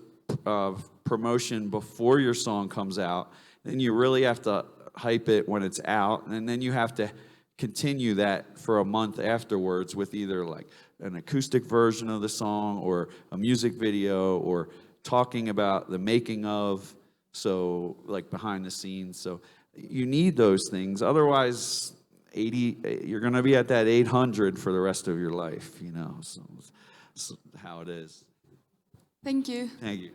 Speaker 4: promotion before your song comes out. Then you really have to hype it when it's out, and then you have to continue that for a month afterwards with either like an acoustic version of the song or a music video or talking about the making of, so like behind the scenes. So you need those things, otherwise 80, you're going to be at that 800 for the rest of your life, you know, so how it is.
Speaker 6: Thank you.
Speaker 4: Thank you.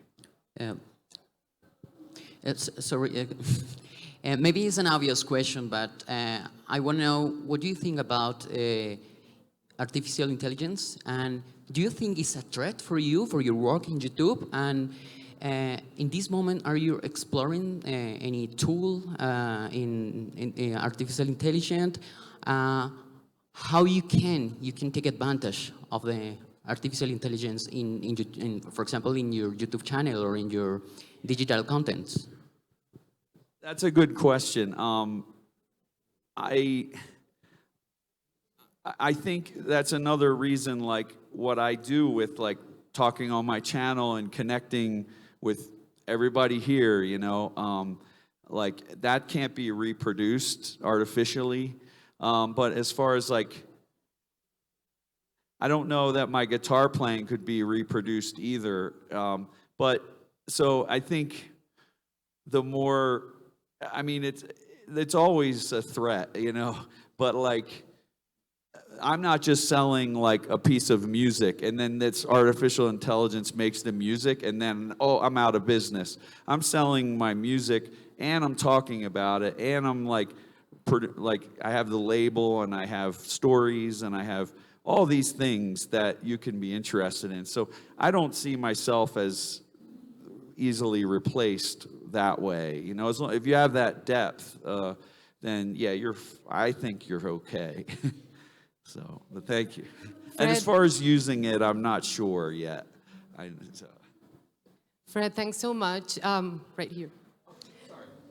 Speaker 7: Sorry, maybe it's an obvious question, but I want to know, what do you think about artificial intelligence? And do you think it's a threat for you, for your work in YouTube? And in this moment, are you exploring any tool in artificial intelligence? How you can take advantage of the artificial intelligence in, for example, in your YouTube channel or in your digital contents?
Speaker 4: That's a good question. I think that's another reason, like what I do with like talking on my channel and connecting with everybody here, you know, like that can't be reproduced artificially. But as far as like, I don't know that my guitar playing could be reproduced either. But so I think the more, I mean, it's always a threat, you know, but like, I'm not just selling like a piece of music and then that's artificial intelligence makes the music and then, oh, I'm out of business. I'm selling my music and I'm talking about it and I'm like I have the label and I have stories and I have all these things that you can be interested in. So I don't see myself as easily replaced that way. You know, as long, if you have that depth, then yeah, I think you're okay. So, but thank you. And as far as using it, I'm not sure yet.
Speaker 8: Fred, thanks so much. Right here.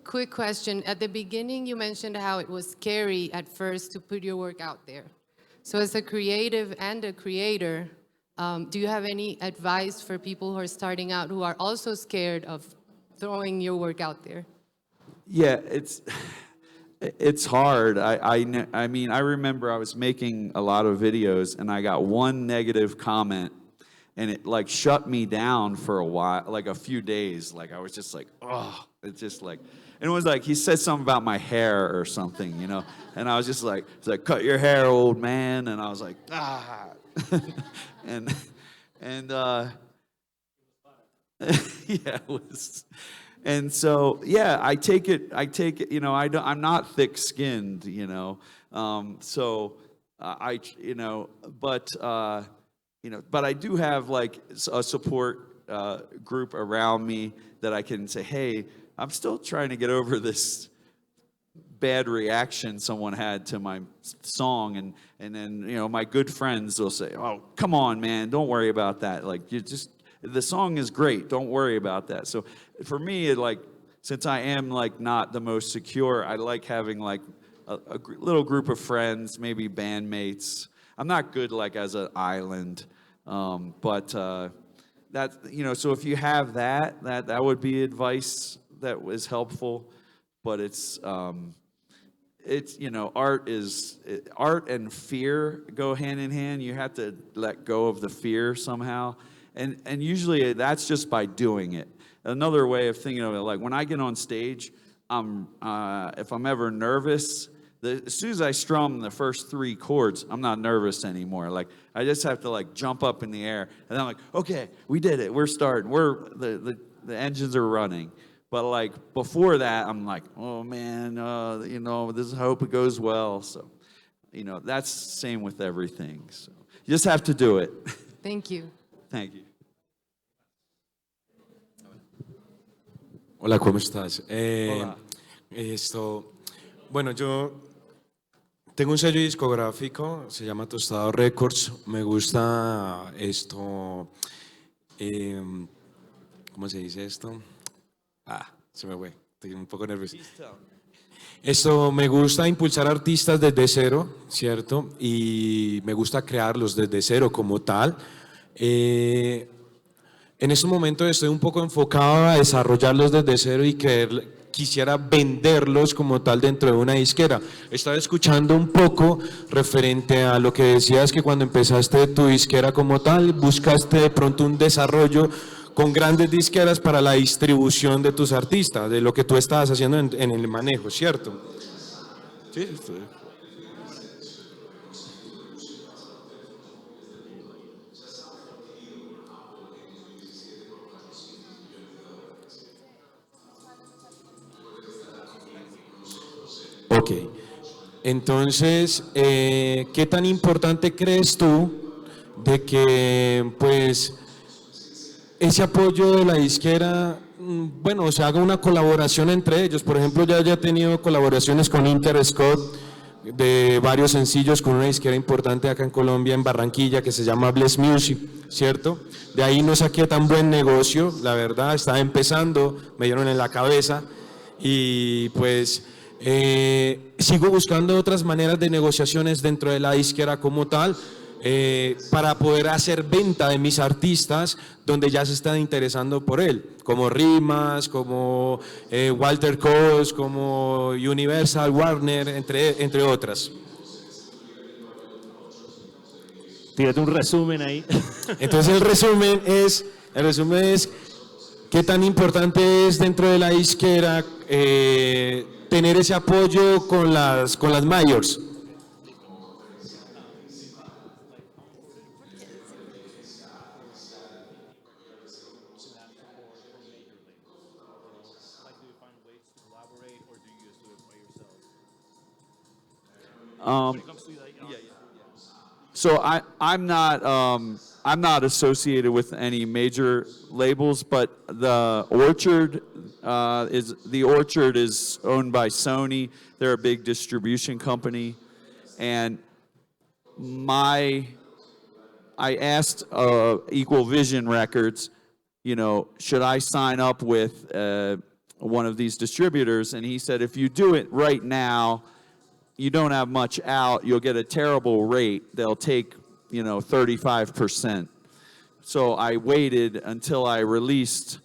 Speaker 8: Quick question. At the beginning, you mentioned how it was scary at first to put your work out there. So as a creative and a creator, do you have any advice for people who are starting out who are also scared of throwing your work out there?
Speaker 4: Yeah, it's hard. I mean, I remember I was making a lot of videos and I got one negative comment and it like shut me down for a while, like a few days. Like I was just like, oh, it's just like, and it was like, he said something about my hair or something, you know? And I was just like, it's like, cut your hair, old man. And I was like, ah. and yeah, it was. And so, yeah, I take it, you know, I'm not thick-skinned, you know, you know, but I do have like a support group around me that I can say, hey, I'm still trying to get over this bad reaction someone had to my song, and then, you know, my good friends will say, oh, come on, man, don't worry about that. Like, the song is great, don't worry about that. So for me, like, since I am like not the most secure, I like having like a little group of friends, maybe bandmates. I'm not good like as an island, but that, you know, so if you have that would be advice that was helpful. But it's you know, art and fear go hand in hand. You have to let go of the fear somehow, and usually that's just by doing it. Another way of thinking of it, like when I get on stage, if I'm ever nervous, as soon as I strum the first 3 chords, I'm not nervous anymore. Like I just have to like jump up in the air, and I'm like, okay, we did it. We're starting. The engines are running. But like before that, I'm like, oh man, you know, I hope it goes well. So, you know, that's the same with everything. So you just have to do it.
Speaker 8: Thank you.
Speaker 4: Thank you.
Speaker 9: Hola, ¿cómo estás?
Speaker 4: Hola.
Speaker 9: Bueno, yo tengo un sello discográfico, se llama Tostado Records. Me gusta esto, ¿cómo se dice esto? Se me fue, estoy un poco nervioso. Esto, me gusta impulsar artistas desde cero, ¿cierto? Y me gusta crearlos desde cero como tal. En este momento estoy un poco enfocado a desarrollarlos desde cero y quisiera venderlos como tal dentro de una disquera. Estaba escuchando un poco referente a lo que decías, que cuando empezaste tu disquera como tal, buscaste de pronto un desarrollo con grandes disqueras para la distribución de tus artistas, de lo que tú estabas haciendo en el manejo, ¿cierto?
Speaker 4: Sí.
Speaker 9: Ok. Entonces, ¿qué tan importante crees tú de que, pues, ese apoyo de la disquera, bueno, se haga una colaboración entre ellos? Por ejemplo, ya he tenido colaboraciones con Inter Scott de varios sencillos con una disquera importante acá en Colombia, en Barranquilla, que se llama Bless Music, ¿cierto? De ahí no saqué tan buen negocio, la verdad, estaba empezando, me dieron en la cabeza y pues sigo buscando otras maneras de negociaciones dentro de la disquera como tal, para poder hacer venta de mis artistas donde ya se están interesando por él, como Rimas, como Walter Coast, como Universal, Warner, entre otras.
Speaker 2: Tírate un resumen ahí.
Speaker 9: Entonces el resumen es qué tan importante es dentro de la disquera tener ese apoyo con las majors.
Speaker 4: So I'm not associated with any major labels, but the Orchard is owned by Sony. They're a big distribution company, and I asked Equal Vision Records, you know, should I sign up with one of these distributors? And he said, if you do it right now, you don't have much out, you'll get a terrible rate. They'll take, you know, 35%. So I waited until I released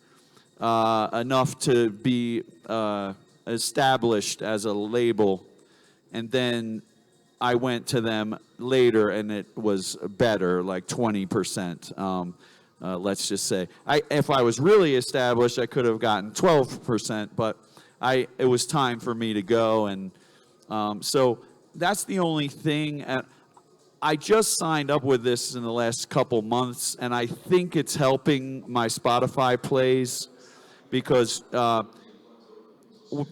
Speaker 4: enough to be established as a label, and then I went to them later, and it was better, like 20%. Let's just say, if I was really established, I could have gotten 12%, but it was time for me to go, and so that's the only thing. I just signed up with this in the last couple months, and I think it's helping my Spotify plays, because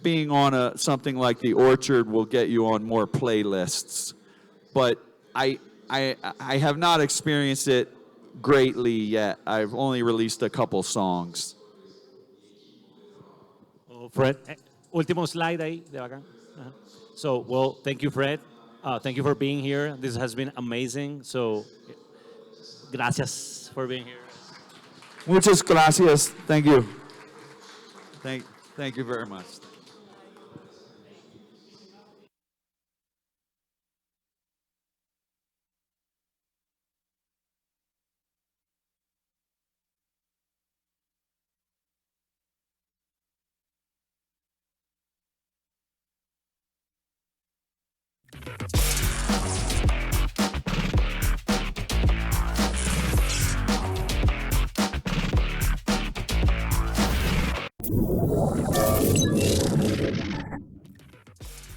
Speaker 4: being on something like The Orchard will get you on more playlists. But I have not experienced it greatly yet. I've only released a couple songs.
Speaker 2: Oh, Fred, último slide ahí de bacán. Ajá. So, well, thank you, Fred. Thank you for being here. This has been amazing. So, gracias for being here.
Speaker 4: Muchas gracias. Thank you. Thank you very much.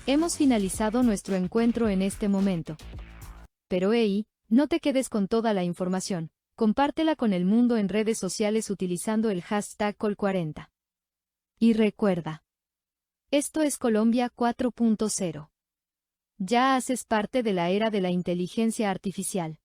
Speaker 1: Hemos finalizado nuestro encuentro en este momento. Pero hey, no te quedes con toda la información, compártela con el mundo en redes sociales utilizando el hashtag Col40. Y recuerda, esto es Colombia 4.0. Ya haces parte de la era de la inteligencia artificial.